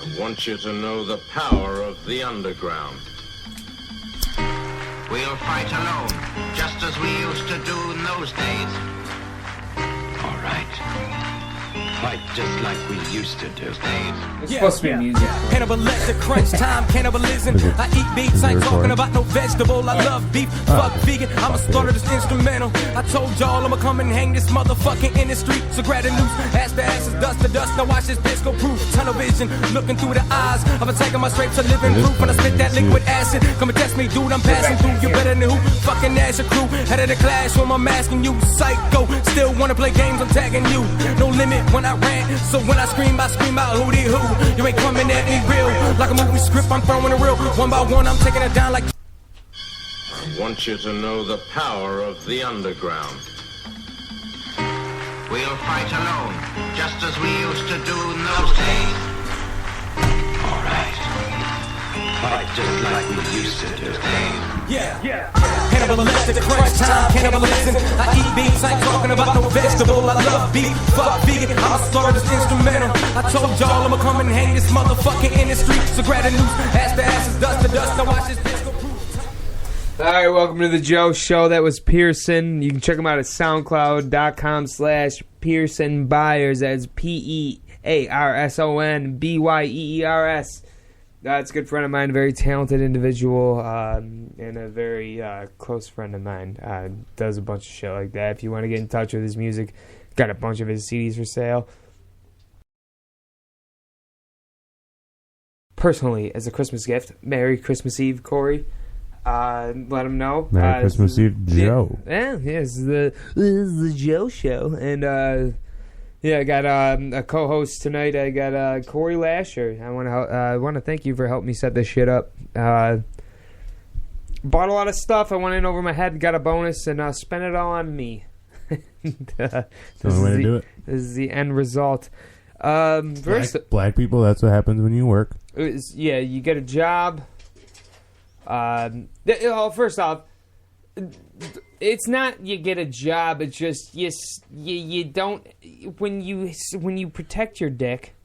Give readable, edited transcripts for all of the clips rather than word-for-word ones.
I want you to know the power of the underground. We'll fight alone, just as we used to do in those days. All right. Fight just like we used to do. It's supposed to be music. Cannibalistic crunch time, cannibalism. I eat beats, I ain't talking about no vegetable. I love beef, fuck vegan. I'ma slaughter this instrumental. I told y'all I'ma come and hang this motherfucking industry. So grab the noose, ass to asses, dust to dust. Now watch this disco proof. Tunnel vision, looking through the eyes of a taking my straight to living proof. When I spit that liquid acid, come and test me, dude. I'm passing through. You better than who? Fucking Ash, your crew. Head of the clash when I'm asking you. Psycho, still wanna play games, I'm tagging you. No limit when I rant, so when I scream out who they who. You ain't coming at me real, like a movie script, I'm throwing a real. One by one, I'm taking it down like. I want you to know the power of the underground. We'll fight alone, just as we used to do in those days. All right. Fight just like we used to do. Yeah. Cannibalistic crunch time, cannibalism. I eat beats, I ain't talking about no vegetable. I love beef, fuck vegan. I'ma slaughter this instrumental. I told y'all I'ma come and hang this motherfucking industry. So grab the noose, ass to asses, dust to dust. Now watch this disco proof. All right, welcome to the Joe Show. That was Pearson. You can check him out at soundcloud.com/Pearson Byers. That's PearsonByers. That's a good friend of mine, a very talented individual, and a very close friend of mine. Does a bunch of shit like that. If you want to get in touch with his music, got a bunch of his CDs for sale. Personally, as a Christmas gift, Merry Christmas Eve, Corey. Let him know. Merry Christmas Eve, Joe. Yeah, this is the Joe Show, and I got a co-host tonight. I got Corey Lasher. I want to thank you for helping me set this shit up. Bought a lot of stuff. I went in over my head, got a bonus, and spent it all on me. That's the only way to do it. This is the end result. Black people, that's what happens when you work. You get a job. First off, it's not you get a job. It's just you don't when you protect your dick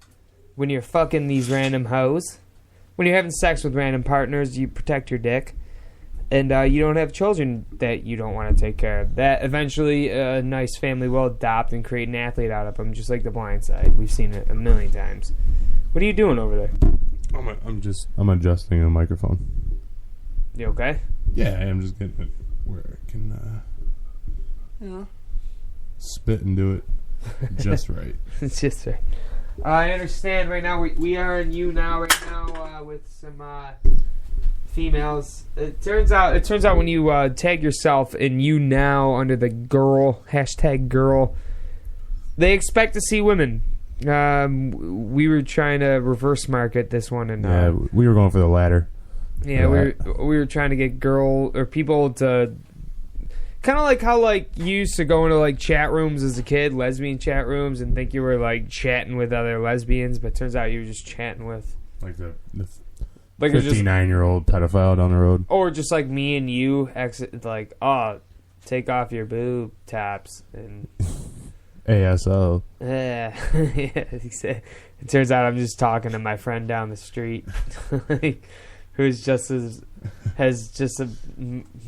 when you're fucking these random hoes, when you're having sex with random partners, you protect your dick, and you don't have children that you don't want to take care of. That eventually a nice family will adopt and create an athlete out of them, just like The Blind Side. We've seen it a million times. What are you doing over there? I'm adjusting a microphone. You okay? Yeah, I am just getting it where I can spit and do it just right. It's just right. I understand right now we are in you now with some females. It turns out when you tag yourself in you now under the girl #girl, they expect to see women. We were trying to reverse market this one, and we were going for the latter. Yeah, we were trying to get girl or people to kind of like how like you used to go into like chat rooms as a kid, lesbian chat rooms, and think you were like chatting with other lesbians, but turns out you were just chatting with like the 59-year-old pedophile down the road, or just like me and you exit like take off your boob tops and ASO. Yeah, it turns out I'm just talking to my friend down the street. Who's has just a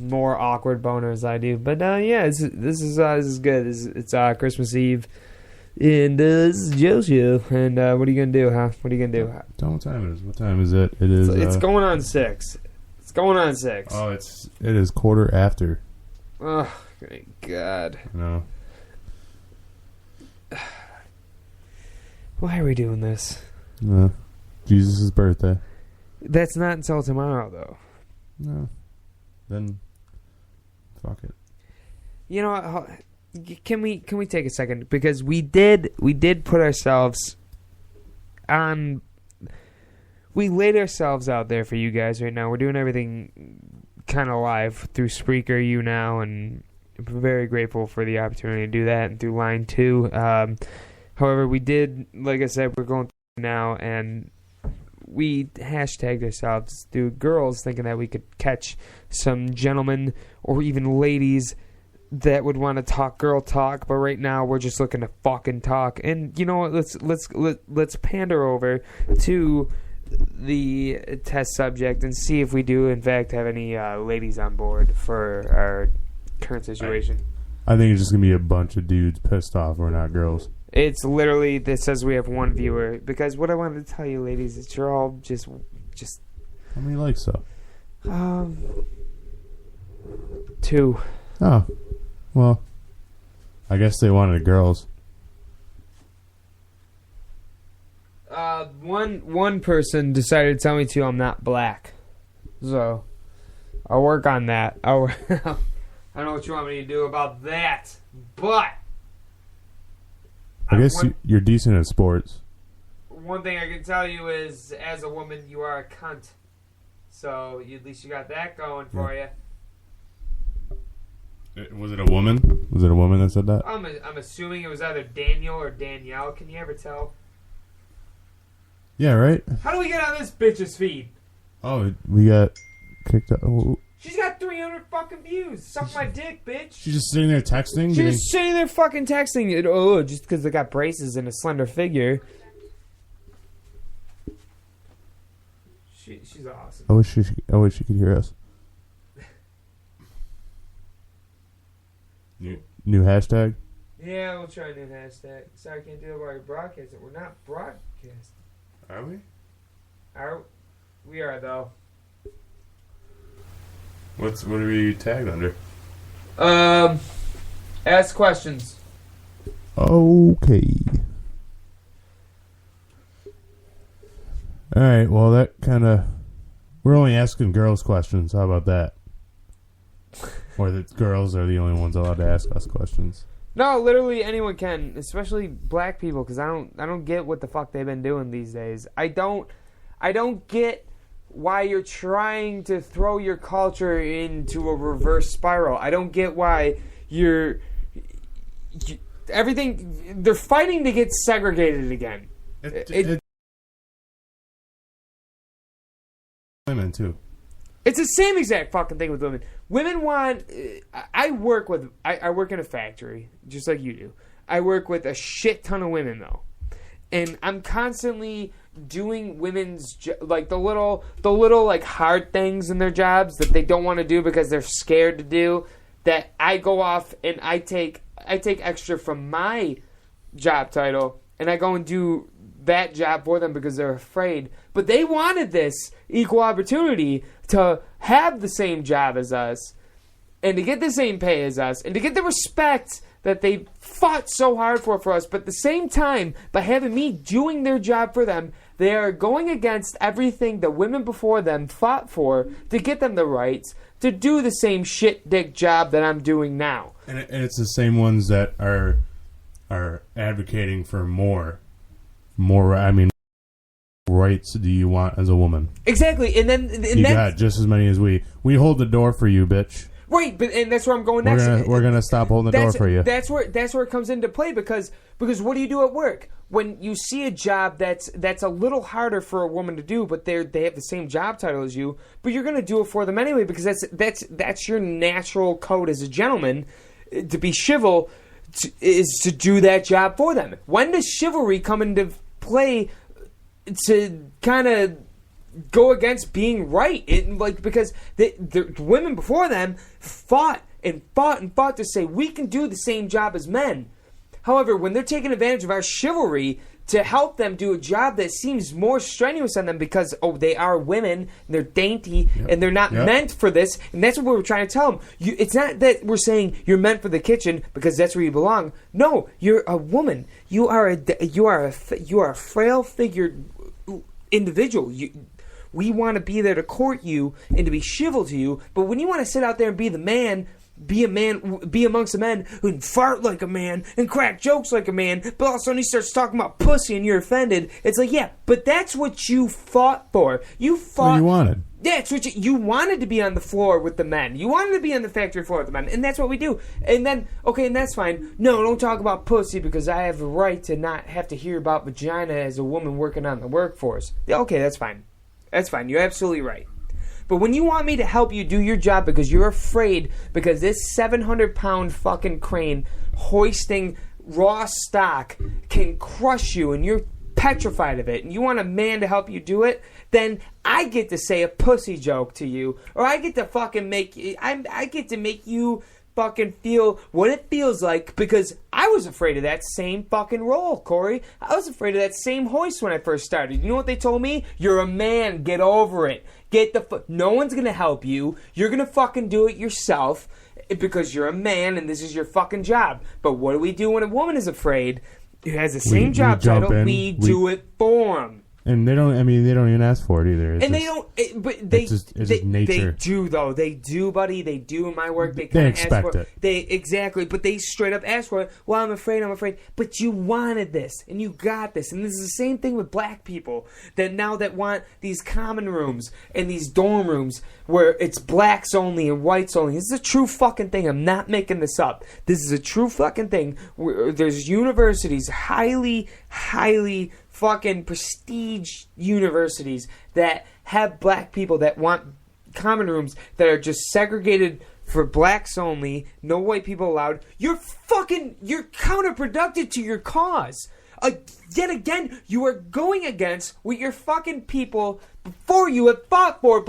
more awkward boner as I do, but this is good. It's Christmas Eve, and this is Joe Show. And what are you gonna do, huh? What are you gonna do? Tell me what time it is. What time is it? It is. It's going on 6. It's going on 6. Oh, it is 1:15. Oh, thank God. No. Why are we doing this? Jesus' birthday. That's not until tomorrow, though. No. Then, fuck it. You know what? Can we take a second, because we did put ourselves on. We laid ourselves out there for you guys right now. We're doing everything kind of live through Spreaker, and we're very grateful for the opportunity to do that, and through Line 2. However, we did, like I said, we're going through now, and we hashtagged ourselves through girls, thinking that we could catch some gentlemen or even ladies that would want to talk girl talk, but right now we're just looking to fucking talk. And you know what? Let's pander over to the test subject and see if we do in fact have any ladies on board for our current situation. I think it's just gonna be a bunch of dudes pissed off we're not girls. It's literally, this says we have one viewer, because what I wanted to tell you ladies is you're all just How many likes though? 2. Oh, well, I guess they wanted girls. One person decided to tell me to I'm not black, so I'll work on that. I don't know what you want me to do about that, but I guess you're decent at sports. one thing I can tell you is, as a woman, you are a cunt. So at least you got that going for you. Was it a woman? Was it a woman that said that? I'm assuming it was either Daniel or Danielle. Can you ever tell? Yeah, right? How do we get on this bitch's feed? Oh, we got kicked out. Oh. She's got 300 fucking views. Suck my dick, bitch. She's just sitting there texting? She's just sitting there fucking texting. Just because they got braces and a slender figure. She's awesome. I wish she could hear us. New hashtag? Yeah, we'll try a new hashtag. Sorry, I can't do it while you're broadcasting. We're not broadcasting. Are we? We are, though. What are we tagged under? Ask questions. Okay. Alright, well that kinda... We're only asking girls questions. How about that? Or that girls are the only ones allowed to ask us questions. No, literally anyone can, especially black people, because I don't get what the fuck they've been doing these days. I don't get why you're trying to throw your culture into a reverse spiral. I don't get why everything, they're fighting to get segregated again. Women too. It's the same exact fucking thing with women. Women want... I work in a factory, just like you do. I work with a shit ton of women, though. And I'm constantly doing women's... like, the little like, hard things in their jobs that they don't want to do because they're scared to do, that I go off and I take extra from my job title, and I go and do that job for them because they're afraid. But they wanted this equal opportunity to have the same job as us, and to get the same pay as us, and to get the respect that they fought so hard for us. But at the same time, by having me doing their job for them, they are going against everything the women before them fought for to get them the rights to do the same shit dick job that I'm doing now. And it's the same ones that are advocating for more. I mean, rights do you want as a woman? Exactly, and you got just as many as we. We hold the door for you, bitch. Right, and that's where I'm going next. We're gonna stop holding the door for you. That's where it comes into play because what do you do at work when you see a job that's a little harder for a woman to do, but they have the same job title as you, but you're gonna do it for them anyway because that's your natural code as a gentleman, to be chival, is to do that job for them. When does chivalry come into play to kind of go against being right? Because the women before them fought to say we can do the same job as men. However, when they're taking advantage of our chivalry to help them do a job that seems more strenuous on them because, they are women, and they're dainty, and they're not meant for this, and that's what we're trying to tell them. It's not that we're saying you're meant for the kitchen because that's where you belong. No, you're a woman. You are a frail-figured individual. We want to be there to court you and to be civil to you, but when you want to sit out there and be the man... Be amongst the men who can fart like a man and crack jokes like a man, but all of a sudden he starts talking about pussy and you're offended. It's like, yeah, but that's what you fought for. You fought... What you wanted. Yeah, it's what you wanted to be on the floor with the men. You wanted to be on the factory floor with the men, and that's what we do. And then, okay, and that's fine. No, don't talk about pussy because I have the right to not have to hear about vagina as a woman working on the workforce. Okay, that's fine. That's fine. You're absolutely right. But when you want me to help you do your job because you're afraid because this 700-pound fucking crane hoisting raw stock can crush you and you're petrified of it and you want a man to help you do it, then I get to say a pussy joke to you, or I get to fucking I get to make you fucking feel what it feels like, because I was afraid of that same fucking role, Corey. I was afraid of that same hoist when I first started. You know what they told me? You're a man. Get over it. No one's gonna help you. You're gonna fucking do it yourself because you're a man and this is your fucking job. But what do we do when a woman is afraid? Who has the same job title? We do it for them. And they don't even ask for it either. It's and they don't. It's just nature. They do though. They do, buddy. They do in my work. They expect ask for it. Exactly. But they straight up ask for it. Well, I'm afraid. But you wanted this, and you got this. And this is the same thing with black people that want these common rooms and these dorm rooms where it's blacks only and whites only. This is a true fucking thing. I'm not making this up. This is a true fucking thing. There's universities, highly fucking prestige universities that have black people that want common rooms that are just segregated for blacks only, no white people allowed. You're counterproductive to your cause. Yet again, you are going against what your fucking people before you have fought for,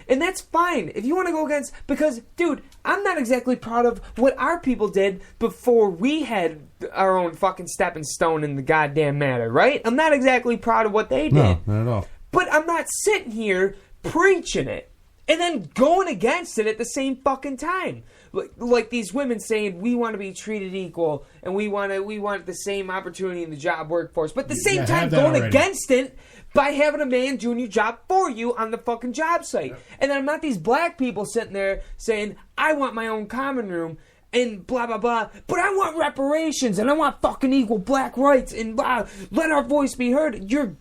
and that's fine if you want to go against, because, dude, I'm not exactly proud of what our people did before we had our own fucking stepping stone in the goddamn matter, right? I'm not exactly proud of what they did. No, not at all. But I'm not sitting here preaching it and then going against it at the same fucking time. Like these women saying we want to be treated equal and we want the same opportunity in the job workforce, but at the same time going against it by having a man doing your job for you on the fucking job site. Yep. And then I'm not these black people sitting there saying I want my own common room and blah blah blah, but I want reparations and I want fucking equal black rights and blah, let our voice be heard. You're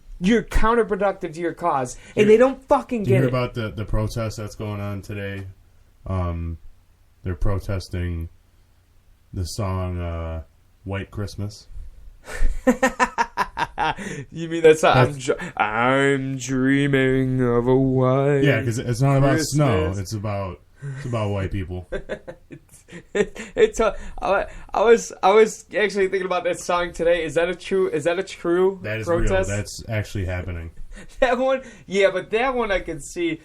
counterproductive to your cause, and they don't fucking get it. You hear about the protest that's going on today? They're protesting the song "White Christmas." You mean that song? I'm dreaming of a white. Yeah, because it's not about Christmas. snow. It's about white people. I was actually thinking about that song today. Is that a true That is protest? real. That's actually happening. That one, yeah, but that one I can see.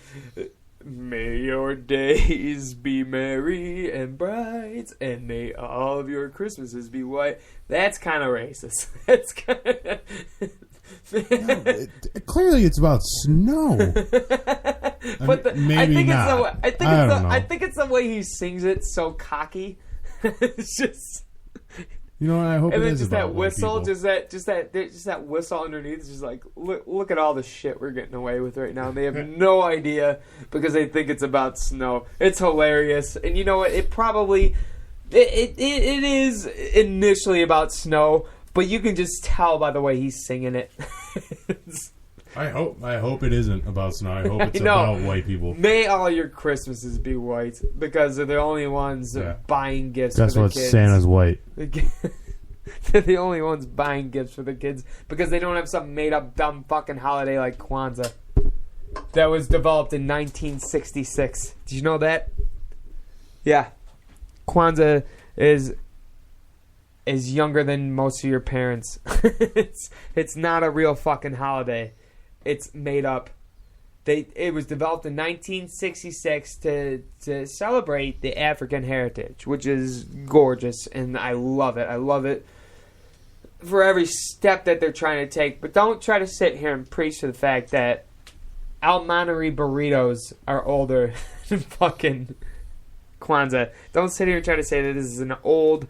May your days be merry and bright, and may all of your Christmases be white. That's kind of racist. That's kind of... Clearly, it's about snow. Maybe not. I think it's the way he sings it, so cocky. It's just. You know what? I hope and it then is just about that whistle, white people. just that whistle underneath. It's just like look at all the shit we're getting away with right now. And they have no idea because they think it's about snow. It's hilarious, and you know what? It probably it is initially about snow, but you can just tell by the way he's singing it. I hope it isn't about snow. I hope it's about white people. May all your Christmases be white because they're the only ones buying gifts That's for the what kids. Santa's white. They're the only ones buying gifts for the kids because they don't have some made-up dumb fucking holiday like Kwanzaa that was developed in 1966. Did you know that? Yeah. Kwanzaa is younger than most of your parents. It's not a real fucking holiday. It's made up. It was developed in 1966 to celebrate the African heritage, which is gorgeous, and I love it. I love it for every step that they're trying to take. But don't try to sit here and preach to the fact that Al Monterey burritos are older than fucking Kwanzaa. Don't sit here and try to say that this is an old,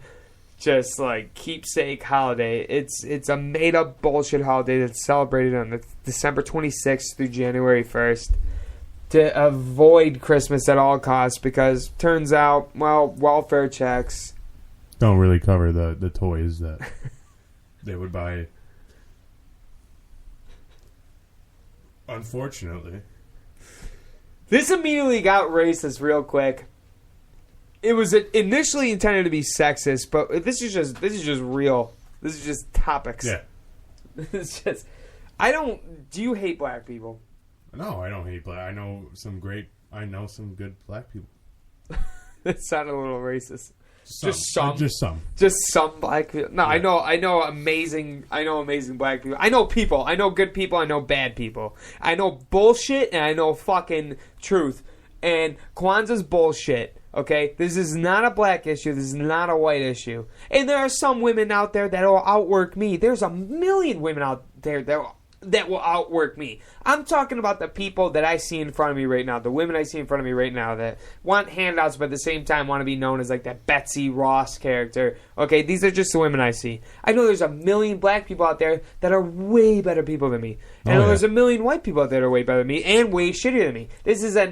just like keepsake holiday. It's a made up bullshit holiday that's celebrated on the December 26th through January 1st to avoid Christmas at all costs because turns out, well, welfare checks don't really cover the toys that they would buy. Unfortunately. This immediately got racist real quick. It was initially intended to be sexist, but this is just real. This is just topics. Yeah. It's just do you hate black people? No, I don't hate black. I know some great I know some good black people. That sounded a little racist. Just some black people. No, Yeah. I know amazing black people. I know people. I know good people. I know bad people. I know bullshit and I know fucking truth. And Kwanzaa's bullshit. Okay, this is not a black issue. This is not a white issue. And there are some women out there that will outwork me. There's a million women out there that will outwork me. I'm talking about the people that I see in front of me right now, the women I see in front of me right now that want handouts but at the same time want to be known as like that Betsy Ross character. Okay, these are just the women I see. I know there's a million black people out there that are way better people than me. And I know there's a million white people out there that are way better than me and way shittier than me. This is a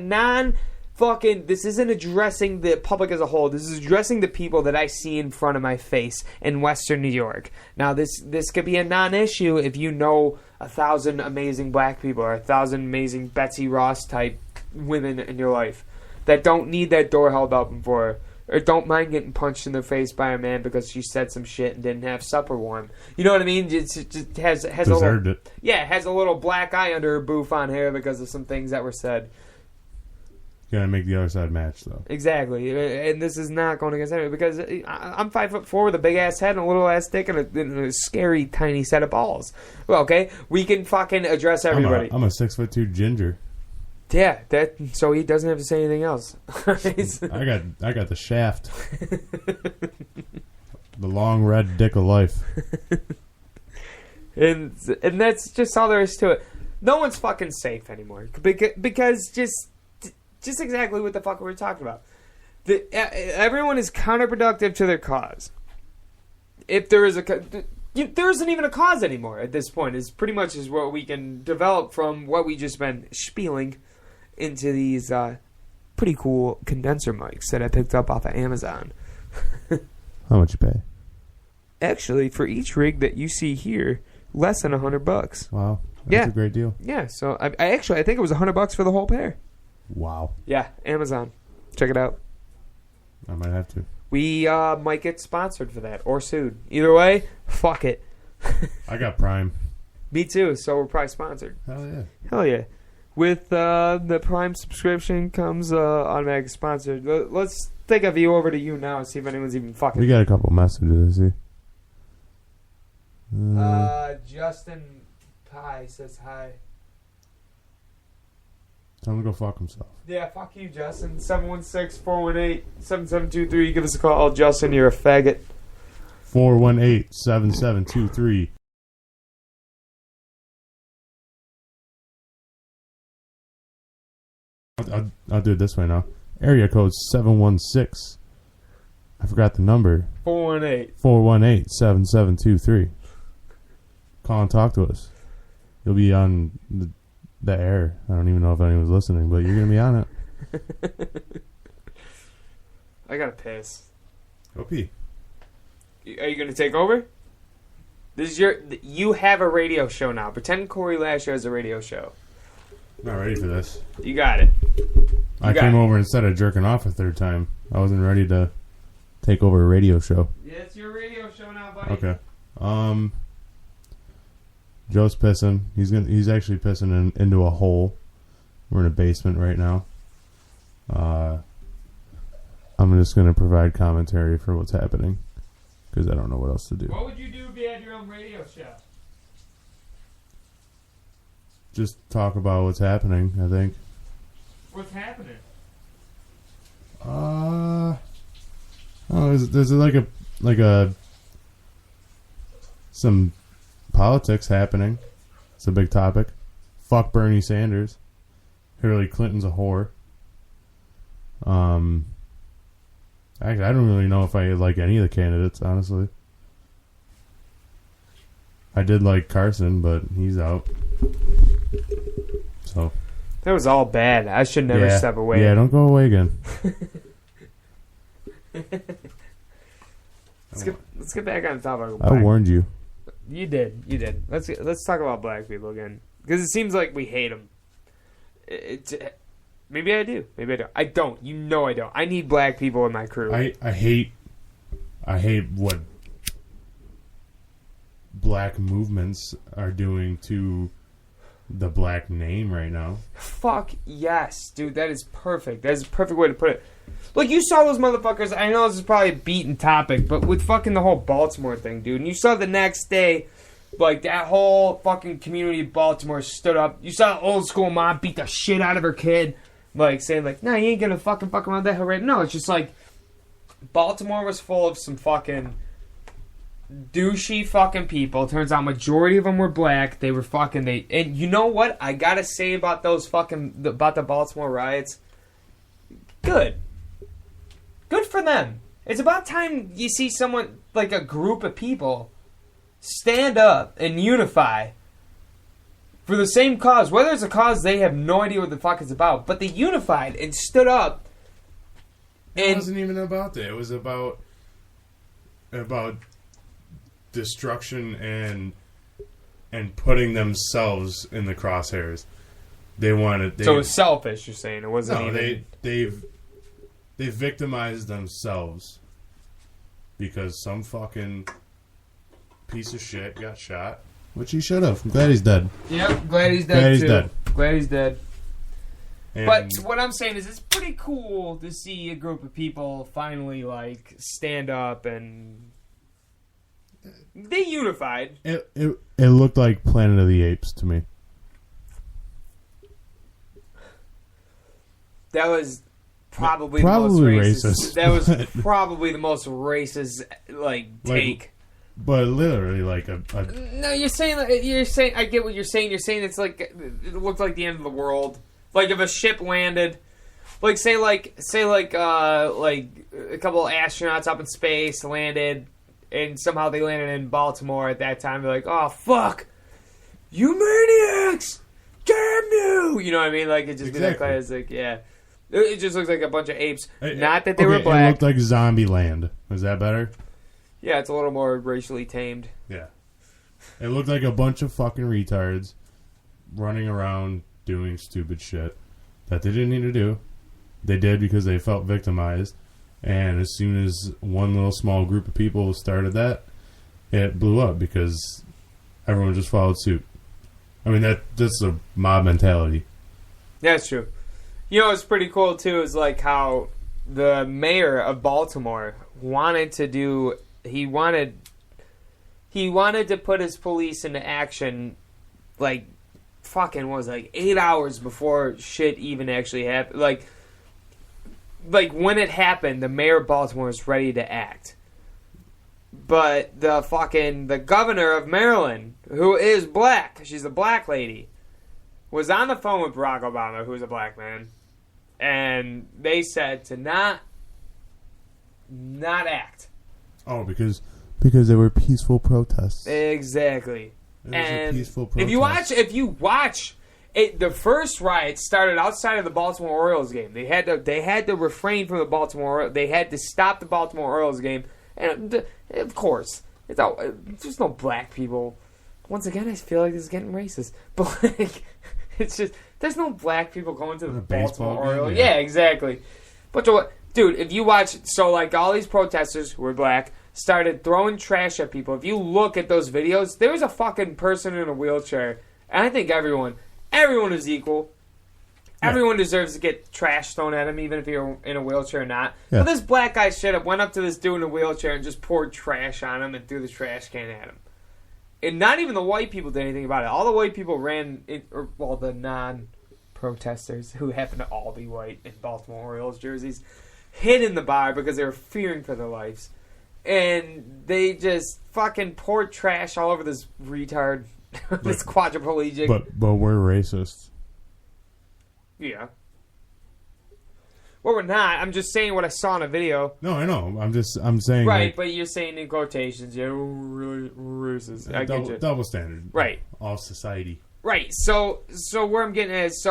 this isn't addressing the public as a whole. This is addressing the people that I see in front of my face in Western New York. Now, this could be a non-issue if you know 1,000 amazing black people or 1,000 amazing Betsy Ross type women in your life that don't need that door held open for her, or don't mind getting punched in the face by a man because she said some shit and didn't have supper warm. You know what I mean? It just has Deserved it. Yeah, has a little black eye under her bouffant hair because of some things that were said. You gotta make the other side match, though. Exactly, and this is not going against anyone because I'm 5'4" with a big ass head and a little ass dick and a scary tiny set of balls. Well, okay, we can fucking address everybody. I'm a 6'2" ginger. Yeah, so he doesn't have to say anything else. I got the shaft, the long red dick of life, and that's just all there is to it. No one's fucking safe anymore because just exactly what the fuck we were talking about. Everyone is counterproductive to their cause. If there is there isn't even a cause anymore at this point. It's pretty much is what we can develop from what we just been spieling into these pretty cool condenser mics that I picked up off of Amazon. How much you pay? Actually, for each rig that you see here, less than $100. Wow, that's a great deal. Yeah, so I think it was $100 for the whole pair. Wow. Yeah, Amazon. Check it out. I might have to. We might get sponsored for that or sued. Either way, fuck it. I got Prime. Me too, so we're probably sponsored. Hell yeah. Hell yeah. With the Prime subscription comes automatic sponsored. Let's take a view over to you now and see if anyone's even fucking... We got a couple messages, see? Justin Pie says hi. Tell him to go fuck himself. Yeah, fuck you, Justin. 716-418-7723. Give us a call. Justin, you're a faggot. 418-7723. I'll do it this way now. Area code 716. I forgot the number. 418. 418-7723. Call and talk to us. You'll be on the air. I don't even know if anyone's listening, but you're going to be on it. I gotta piss. Go pee. Are you going to take over? You have a radio show now. Pretend Corey Lasher has a radio show. Not ready for this. You got it. I came over instead of jerking off a third time. I wasn't ready to take over a radio show. Yeah, it's your radio show now, buddy. Okay. Joe's pissing. He's actually pissing into a hole. We're in a basement right now. I'm just gonna provide commentary for what's happening because I don't know what else to do. What would you do if you had your own radio show? Just talk about what's happening, I think. What's happening? Oh, there's like a some politics happening. It's a big topic. Fuck Bernie Sanders. Hillary Clinton's a whore. I don't really know if I like any of the candidates, honestly. I did like Carson, but he's out. So that was all bad. I should never step away. Yeah, don't go away again. Let's get back on topic. I warned you. You did. Let's talk about black people again because it seems like we hate them. Maybe I do. Maybe I don't. I don't. You know I don't. I need black people in my crew. I hate what black movements are doing to the black name right now. Fuck yes, dude. That is perfect. That is a perfect way to put it. Like, you saw those motherfuckers. I know this is probably a beaten topic, but with fucking the whole Baltimore thing, dude. And you saw the next day, like, that whole fucking community of Baltimore stood up. You saw the old school mom beat the shit out of her kid. Like, saying, like, no, you ain't gonna fucking fuck around that hill, right? No, it's just like, Baltimore was full of some fucking douchey fucking people. Turns out majority of them were black. They were fucking, and you know what I gotta say about those fucking, about the Baltimore riots? Good for them. It's about time you see someone, like a group of people, stand up and unify for the same cause. Whether it's a cause they have no idea what the fuck it's about, but they unified and stood up. It wasn't even about that. It was about destruction and putting themselves in the crosshairs. So it was selfish, you're saying? It wasn't even... They victimized themselves because some fucking piece of shit got shot, which he should have. I'm glad he's dead. Yep, glad he's dead, Glad he's dead. And but what I'm saying is it's pretty cool to see a group of people finally, like, stand up and... They unified. It looked like Planet of the Apes to me. That was... Probably the most racist. That was probably the most racist, take. But literally, like a... No, you're saying. I get what you're saying. You're saying it's like it looked like the end of the world. Like if a ship landed, like say a couple of astronauts up in space landed, and somehow they landed in Baltimore at that time. They're like, oh fuck, you maniacs, damn you! You know what I mean? Like it just be that classic, yeah. It just looks like a bunch of apes. Not that they were black. It looked like Zombie Land. Was that better? Yeah, it's a little more racially tamed. Yeah. It looked like a bunch of fucking retards running around doing stupid shit that they didn't need to do. They did because they felt victimized. And as soon as one little small group of people started that, it blew up because everyone just followed suit. I mean, that's a mob mentality. Yeah, that's true. You know what's pretty cool, too, is like how the mayor of Baltimore wanted to put his police into action, like, fucking, what was it, like 8 hours before shit even actually happened. Like when it happened, the mayor of Baltimore was ready to act. But the governor of Maryland, who is black, she's a black lady, was on the phone with Barack Obama, who's a black man. And they said to not act. Oh, because they were peaceful protests. Exactly. It was a peaceful protest. If you watch it, the first riot started outside of the Baltimore Orioles game. They had to refrain from the Baltimore. They had to stop the Baltimore Orioles game, and of course, there's no black people. Once again, I feel like this is getting racist, but like, it's just. There's no black people going to the Baltimore Orioles. Yeah, exactly. But dude, if you watch, so like all these protesters who were black started throwing trash at people. If you look at those videos, there was a fucking person in a wheelchair, and I think everyone is equal. Yeah. Everyone deserves to get trash thrown at him, even if you're in a wheelchair or not. Yeah. But this black guy straight up went up to this dude in a wheelchair and just poured trash on him and threw the trash can at him. And not even the white people did anything about it. All the white people the non-protesters, who happen to all be white in Baltimore Orioles jerseys, hid in the bar because they were fearing for their lives. And they just fucking poured trash all over this retard, this quadriplegic. But we're racist. Yeah. Well, we're not. I'm just saying what I saw in a video. No, I know. I'm saying... Right, but you're saying in quotations, we're really racist. I get you. Double standard. Right. All society. Right. So where I'm getting at is,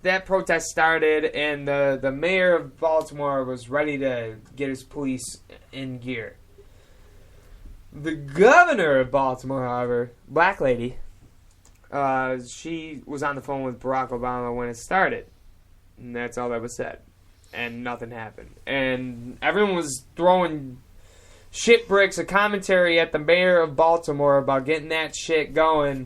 that protest started, and the mayor of Baltimore was ready to get his police in gear. The governor of Baltimore, however, black lady, she was on the phone with Barack Obama when it started. And that's all that was said. And nothing happened. And everyone was throwing shit bricks of commentary at the mayor of Baltimore about getting that shit going.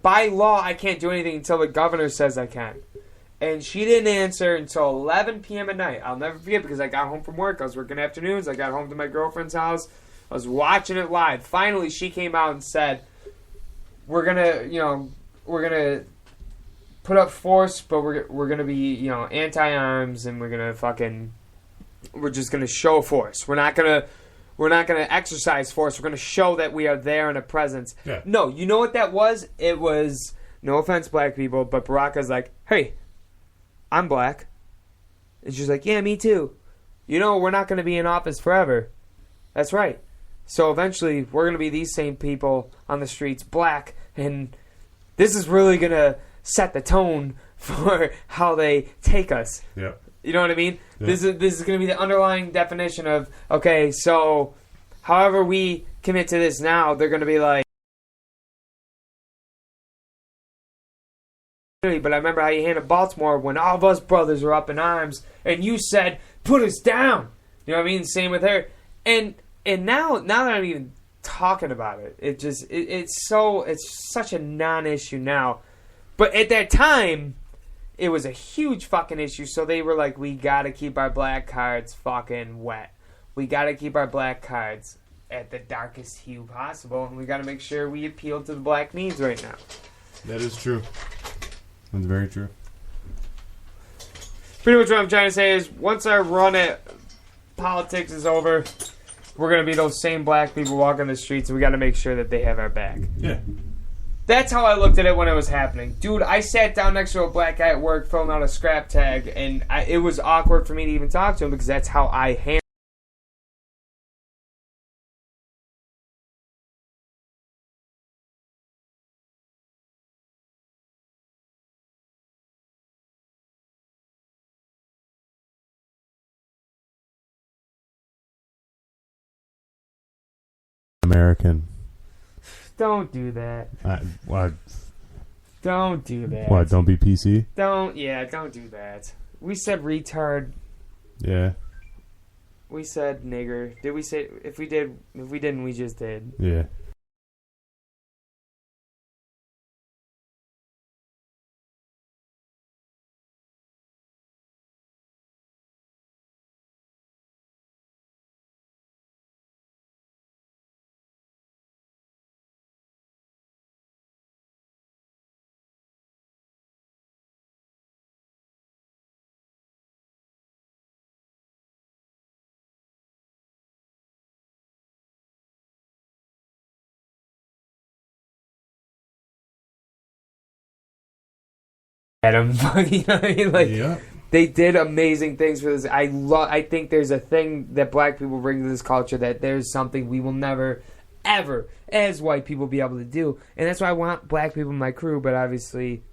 by law, I can't do anything until the governor says I can. And she didn't answer until 11 p.m. at night. I'll never forget because I got home from work. I was working afternoons. I got home to my girlfriend's house. I was watching it live. Finally, she came out and said, we're gonna put up force, but we're gonna be, anti-arms, and we're just gonna show force. We're not gonna exercise force. We're gonna show that we are there in a presence. Yeah. No, you know what that was? It was, no offense, black people, but Baraka's like, hey, I'm black. And she's like, yeah, me too. We're not gonna be in office forever. That's right. So eventually, we're gonna be these same people on the streets, black, and this is really gonna set the tone for how they take us. Yeah. You know what I mean? Yeah. This is going to be the underlying definition of, okay, so however we commit to this now, they're going to be like, but I remember how you handled Baltimore when all of us brothers were up in arms and you said, put us down. You know what I mean? Same with her. And now that I'm even talking about it, it's such a non-issue now. But at that time, it was a huge fucking issue. So they were like, we got to keep our black cards fucking wet. We got to keep our black cards at the darkest hue possible. And we got to make sure we appeal to the black needs right now. That is true. That's very true. Pretty much what I'm trying to say is, once our run at politics is over, we're going to be those same black people walking the streets, and we got to make sure that they have our back. Yeah. That's how I looked at it when it was happening. Dude, I sat down next to a black guy at work filling out a scrap tag, and it was awkward for me to even talk to him because that's how I handle American. Don't do that. What? Don't do that. What? Don't be PC. Don't do that. We said retard. Yeah. We said nigger. Did we say if we didn't, we just did. Yeah. Adam, you know what I mean? Like, Yeah. they did amazing things for this. I think there's a thing that black people bring to this culture that there's something we will never, ever, as white people, be able to do. And that's why I want black people in my crew, but obviously,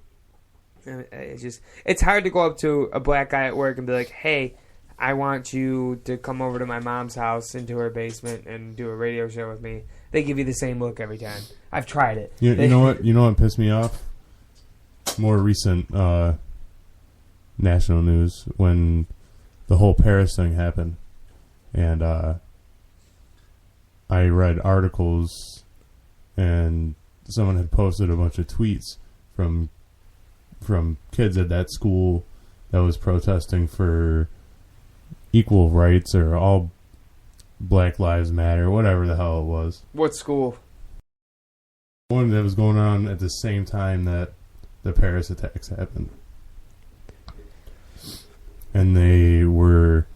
it's hard to go up to a black guy at work and be like, hey, I want you to come over to my mom's house into her basement and do a radio show with me. They give you the same look every time. I've tried it. You know what? You know what pissed me off? More recent national news when the whole Paris thing happened, and I read articles, and someone had posted a bunch of tweets from kids at that school that was protesting for equal rights or all Black Lives Matter, whatever the hell it was. What school? One that was going on at the same time that the Paris attacks happened. And they were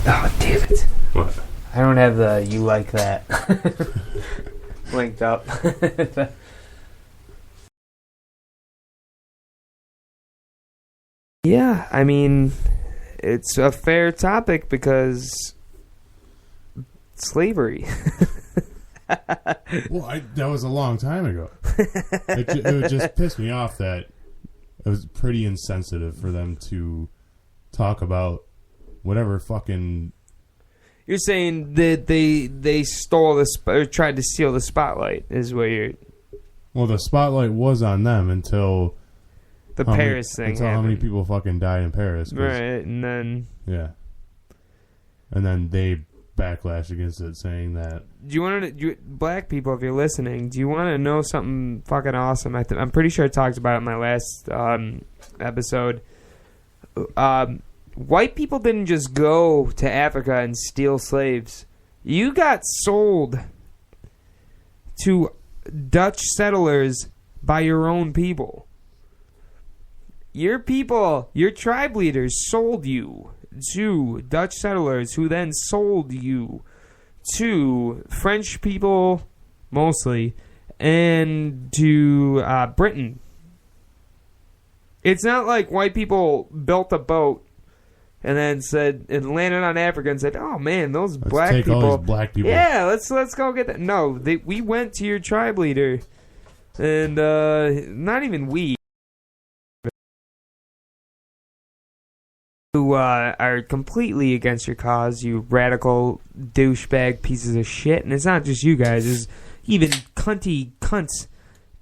Oh, damn it. what? I don't have the you like that linked up. Yeah, I mean, it's a fair topic because slavery. Well, that was a long time ago. It would just piss me off that it was pretty insensitive for them to talk about whatever fucking... You're saying that they stole or tried to steal the spotlight is what you're... Well, the spotlight was on them until... The Paris thing Until happened. how many people fucking died in Paris. Right, and then... Yeah. And then they backlash against it, saying that... Do you want to... Black people, if you're listening, do you want to know something fucking awesome? I'm pretty sure I talked about it in my last episode. White people didn't just go to Africa and steal slaves. You got sold to Dutch settlers by your own people. Your people, your tribe leaders sold you to Dutch settlers who then sold you to French people, mostly, and to Britain. It's not like white people built a boat and then said and landed on Africa and said, "Oh man, those black take people, all these black people." Yeah, let's go get that." No, we went to your tribe leader, and not even we, who are completely against your cause, you radical douchebag pieces of shit. And it's not just you guys; it's even cunts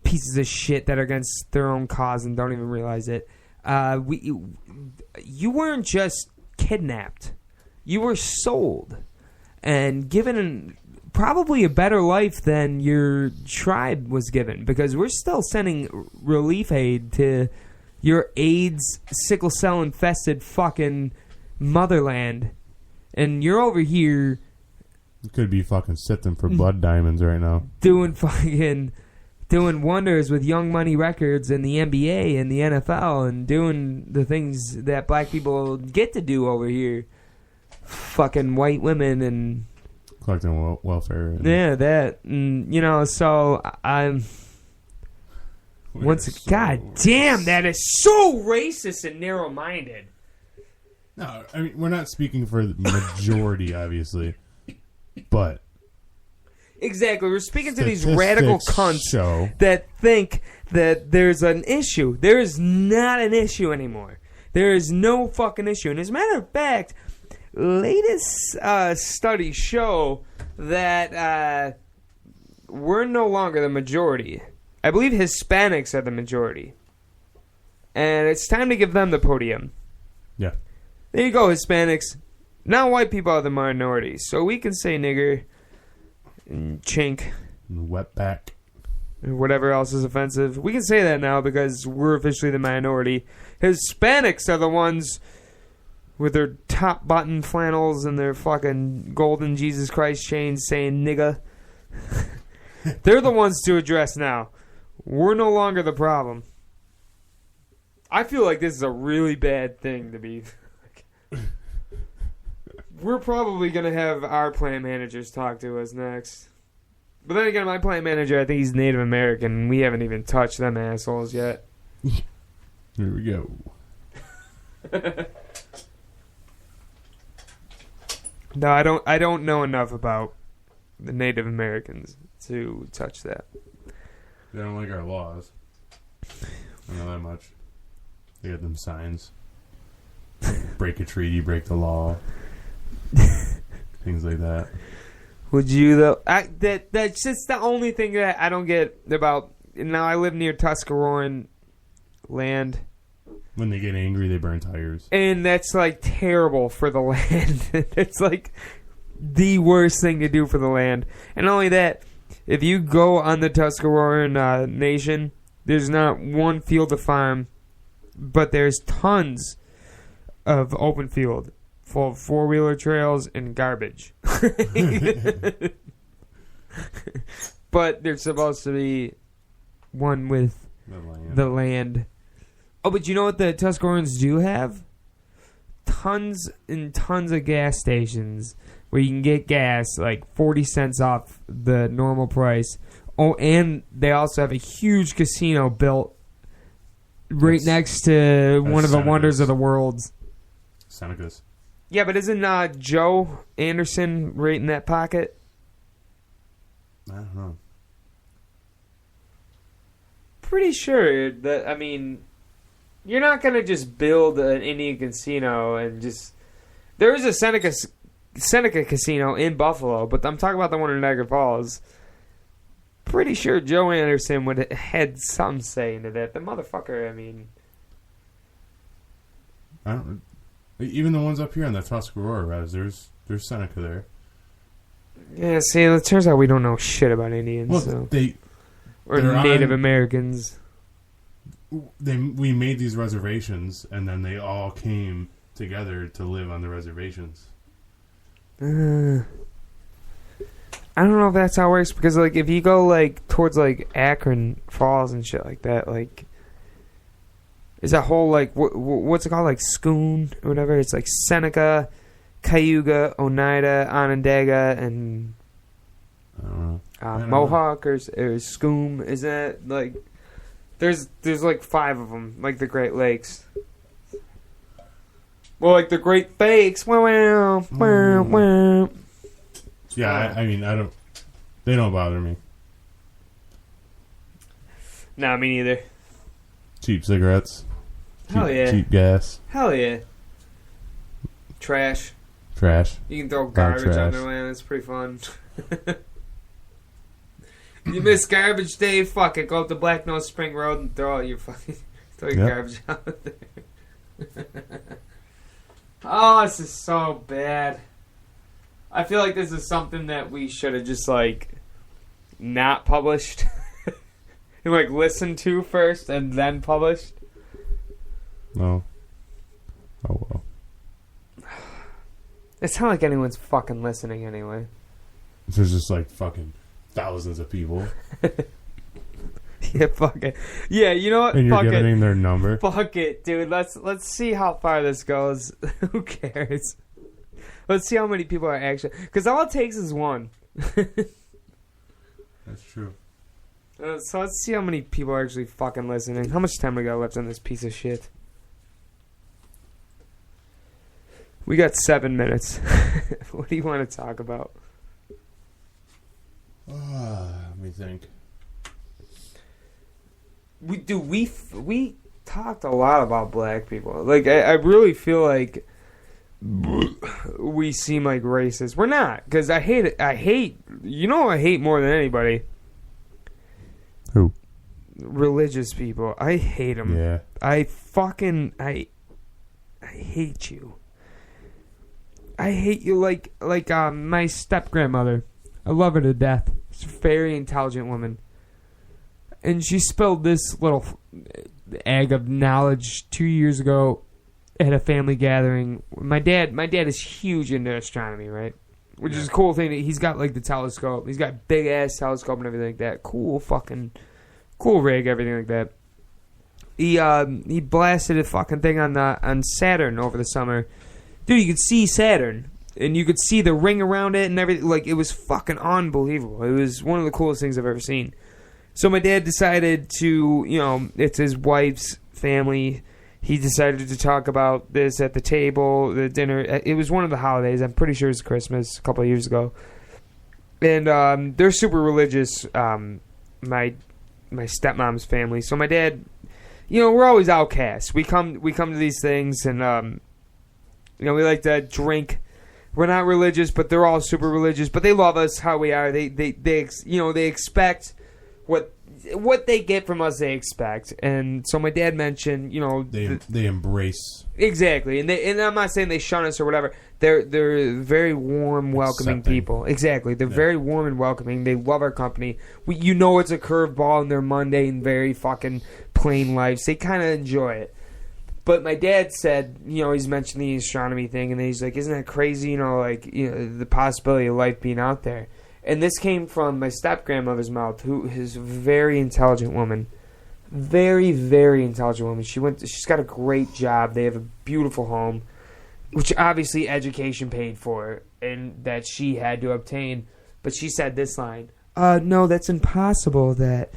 pieces of shit that are against their own cause and don't even realize it. You weren't just kidnapped. You were sold and given probably a better life than your tribe was given, because we're still sending relief aid to your AIDS, sickle cell infested fucking motherland. And you're over here... You could be fucking sifting for blood diamonds right now. Doing wonders with Young Money Records and the NBA and the NFL and doing the things that black people get to do over here. Fucking white women and... Collecting welfare. Yeah, that. And, so I'm... God damn, that is so racist and narrow-minded. No, I mean, we're not speaking for the majority, obviously. But... Exactly. We're speaking to these radical cunts that think that there's an issue. There is not an issue anymore. There is no fucking issue. And as a matter of fact, latest studies show that we're no longer the majority. I believe Hispanics are the majority. And it's time to give them the podium. Yeah. There you go, Hispanics. Now white people are the minority. So we can say nigger... and chink, and wetback, and whatever else is offensive. We can say that now because we're officially the minority. Hispanics are the ones with their top button flannels and their fucking golden Jesus Christ chains saying nigga. They're the ones to address now. We're no longer the problem. I feel like this is a really bad thing to be... We're probably going to have our plant managers talk to us next. But then again, my plant manager, I think he's Native American, and we haven't even touched them assholes yet. Here we go. No, I don't know enough about the Native Americans to touch that. They don't like our laws. I know that much. They got them signs. Break a treaty, break the law. Things like that. Would you though? That's just the only thing that I don't get about. Now I live near Tuscaroran land. When they get angry, they burn tires, and that's like terrible for the land. It's like the worst thing to do for the land. And not only that, if you go on the Tuscaroran nation, there's not one field to farm, but there's tons of open field full of four-wheeler trails and garbage. But there's supposed to be one with the land. Oh, but you know what the Tuscaroraans do have? Tons and tons of gas stations where you can get gas like 40 cents off the normal price. Oh, and they also have a huge casino built right That's- next to one of the Seneca's. wonders of the world. Seneca's. Yeah, but isn't Joe Anderson right in that pocket? I don't know. Pretty sure that, I mean, you're not going to just build an Indian casino and just... There is a Seneca casino in Buffalo, but I'm talking about the one in Niagara Falls. Pretty sure Joe Anderson would have had some say into that. The motherfucker, I mean... I don't. Even the ones up here on the Tuscarora res, there's Seneca there. Yeah, see, it turns out we don't know shit about Indians. Well, so. Or they're Native on- Americans. we made these reservations, and then they all came together to live on the reservations. I don't know if that's how it works, because, like, if you go, like, towards, like, Akron Falls and shit like that, like, is that whole, like, what's it called, like, Schoon or whatever? It's, like, Seneca, Cayuga, Oneida, Onondaga, and I don't know. I don't Mohawk or Scoom. Is that, like, there's, like, 5 of them, like the Great Lakes. Well, like, the Great Lakes. Wow. Yeah, I mean, I don't. They don't bother me. Nah, me neither. Cheap cigarettes. Hell yeah. Cheap gas. Hell yeah. Trash. Trash. You can throw garbage on trash. their land. It's pretty fun. You miss garbage day? Fuck it. Go up to Black Nose Spring Road and throw out your fucking your Yep. garbage out there. Oh, this is so bad. I feel like this is something that we should have just, like, not published. And, like, listened to first and then published. No. Oh well. It's not like anyone's fucking listening anyway. There's just like fucking thousands of people, Yeah, fuck it. Yeah, you know what? and you're Fuck giving it. their number. Fuck it, dude. Let's see how far this goes. Who cares? Let's see how many people are actually... Because all it takes is one. That's true. So let's see how many people are actually fucking listening. How much time we got left on this piece of shit? We got 7 minutes. What do you want to talk about? Let me think. We talked a lot about black people. Like, I really feel like we seem like racist. We're not, because I hate it. You know what I hate more than anybody? Who? Religious people. I hate them. Yeah. I hate you. I hate you like my step-grandmother. I love her to death. She's a very intelligent woman. And she spilled this little egg of knowledge 2 years ago at a family gathering. My dad is huge into astronomy, right? Which is a cool thing. He's got, like, the telescope. He's got big-ass telescope and everything like that. Cool rig, everything like that. He blasted a fucking thing on Saturn over the summer. Dude, you could see Saturn, and you could see the ring around it and everything. Like, it was fucking unbelievable. It was one of the coolest things I've ever seen. So my dad decided to, it's his wife's family. He decided to talk about this at the table, the dinner. It was one of the holidays. I'm pretty sure it was Christmas a couple of years ago. And they're super religious, my stepmom's family. So my dad, we're always outcasts. We come to these things and, we like to drink. We're not religious, but they're all super religious. But they love us how we are. They expect what they get from us. They expect. And so my dad mentioned, they embrace. Exactly. And I'm not saying they shun us or whatever. They're very warm, welcoming Accepting. people. Exactly. They're very warm and welcoming. They love our company. It's a curveball in their mundane, very fucking plain lives. They kind of enjoy it. But my dad said, he's mentioned the astronomy thing, and then he's like, isn't that crazy, the possibility of life being out there. And this came from my step-grandmother's mouth, who is a very intelligent woman. Very, very intelligent woman. She's got a great job. They have a beautiful home, which obviously education paid for, and that she had to obtain. But she said this line, no, that's impossible that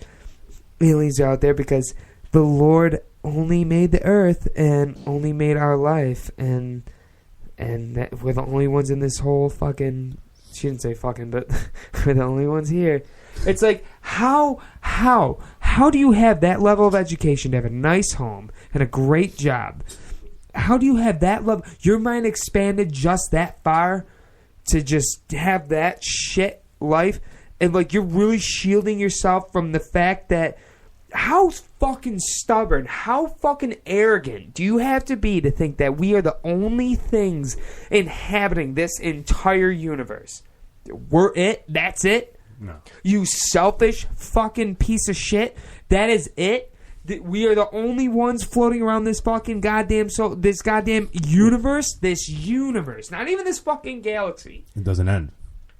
aliens are out there, because the Lord only made the earth and only made our life, and that we're the only ones in this whole fucking... She didn't say fucking, but we're the only ones here. It's like, how do you have that level of education to have a nice home and a great job? How do you have that level? Your mind expanded just that far to just have that shit life? And, like, you're really shielding yourself from the fact that... How fucking stubborn, how fucking arrogant do you have to be to think that we are the only things inhabiting this entire universe? We're it? That's it? No. You selfish fucking piece of shit. That is it? We are the only ones floating around this fucking goddamn this goddamn universe? This universe. Not even this fucking galaxy. It doesn't end.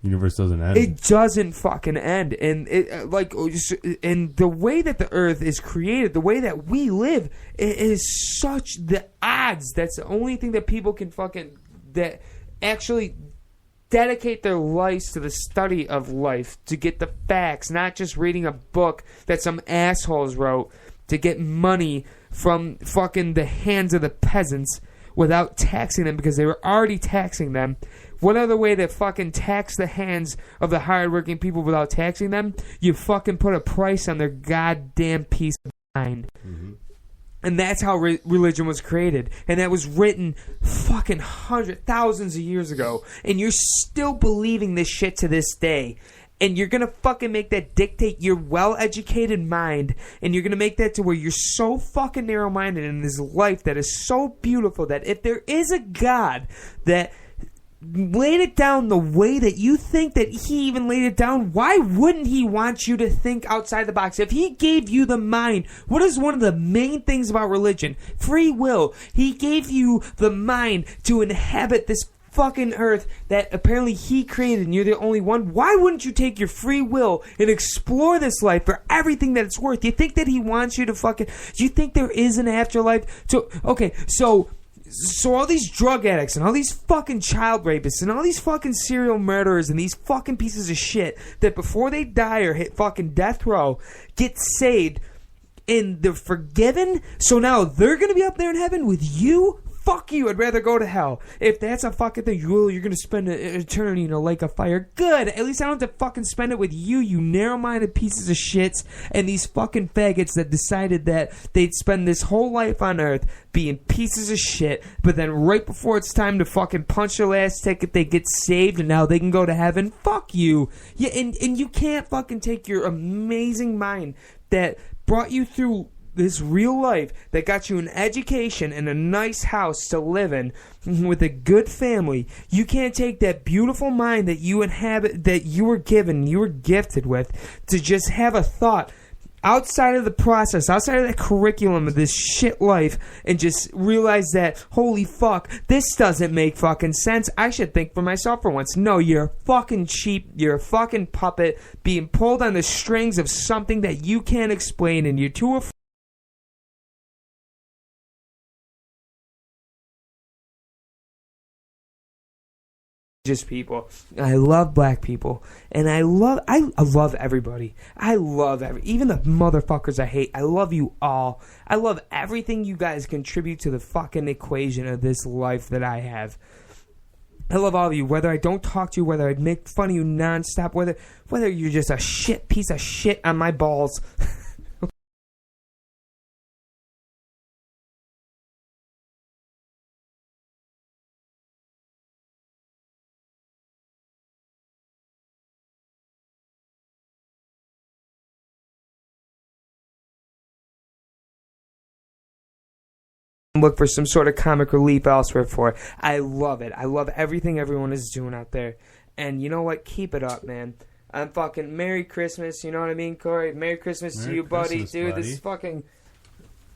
Universe doesn't end. It doesn't fucking end. And and the way that the earth is created, the way that we live, it is such the odds. That's the only thing that people can fucking... That actually... dedicate their lives to the study of life, to get the facts, not just reading a book that some assholes wrote to get money from fucking the hands of the peasants without taxing them, because they were already taxing them. What other way to fucking tax the hands of the hardworking people without taxing them? You fucking put a price on their goddamn peace of mind. Mm-hmm. And that's how religion was created. And that was written fucking thousands of years ago. And you're still believing this shit to this day. And you're going to fucking make that dictate your well-educated mind. And you're going to make that to where you're so fucking narrow-minded in this life that is so beautiful that if there is a God that laid it down the way that you think that he even laid it down, why wouldn't he want you to think outside the box? If he gave you the mind, what is one of the main things about religion? Free will. He gave you the mind to inhabit this fucking earth that apparently he created and you're the only one. Why wouldn't you take your free will and explore this life for everything that it's worth? Do you think that he wants you to fucking... Do you think there is an afterlife? So all these drug addicts and all these fucking child rapists and all these fucking serial murderers and these fucking pieces of shit that before they die or hit fucking death row get saved and they're forgiven, so now they're going to be up there in heaven with you? Fuck you, I'd rather go to hell. If that's a fucking thing, you're going to spend an eternity in a lake of fire. Good. At least I don't have to fucking spend it with you, you narrow-minded pieces of shits and these fucking faggots that decided that they'd spend this whole life on earth being pieces of shit, but then right before it's time to fucking punch their last ticket, they get saved and now they can go to heaven. Fuck you. Yeah, and you can't fucking take your amazing mind that brought you through this real life, that got you an education and a nice house to live in with a good family. You can't take that beautiful mind that you inhabit, that you were given, you were gifted with, to just have a thought outside of the process, outside of the curriculum of this shit life, and just realize that, holy fuck, this doesn't make fucking sense. I should think for myself for once. No, you're fucking cheap. You're a fucking puppet being pulled on the strings of something that you can't explain, and you're too afraid. Just people. I love black people, and I love everybody. I love even the motherfuckers I hate. I love you all. I love everything you guys contribute to the fucking equation of this life that I have. I love all of you, whether I don't talk to you, whether I make fun of you nonstop, whether you're just a shit piece of shit on my balls. Look for some sort of comic relief elsewhere for it. I love it. I love everything everyone is doing out there. And you know what? Keep it up, man. I'm fucking Merry Christmas. You know what I mean, Corey? Merry Christmas to you, buddy. Dude, this is fucking...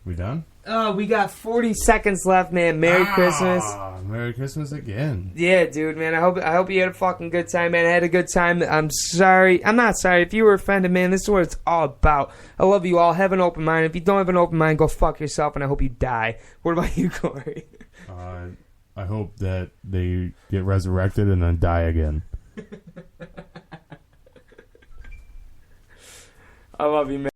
We done? Oh, we got 40 seconds left, man. Merry Christmas. Merry Christmas again. Yeah, dude, man. I hope you had a fucking good time, man. I had a good time. I'm sorry. I'm not sorry. If you were offended, man, this is what it's all about. I love you all. Have an open mind. If you don't have an open mind, go fuck yourself, and I hope you die. What about you, Corey? I hope that they get resurrected and then die again. I love you, man.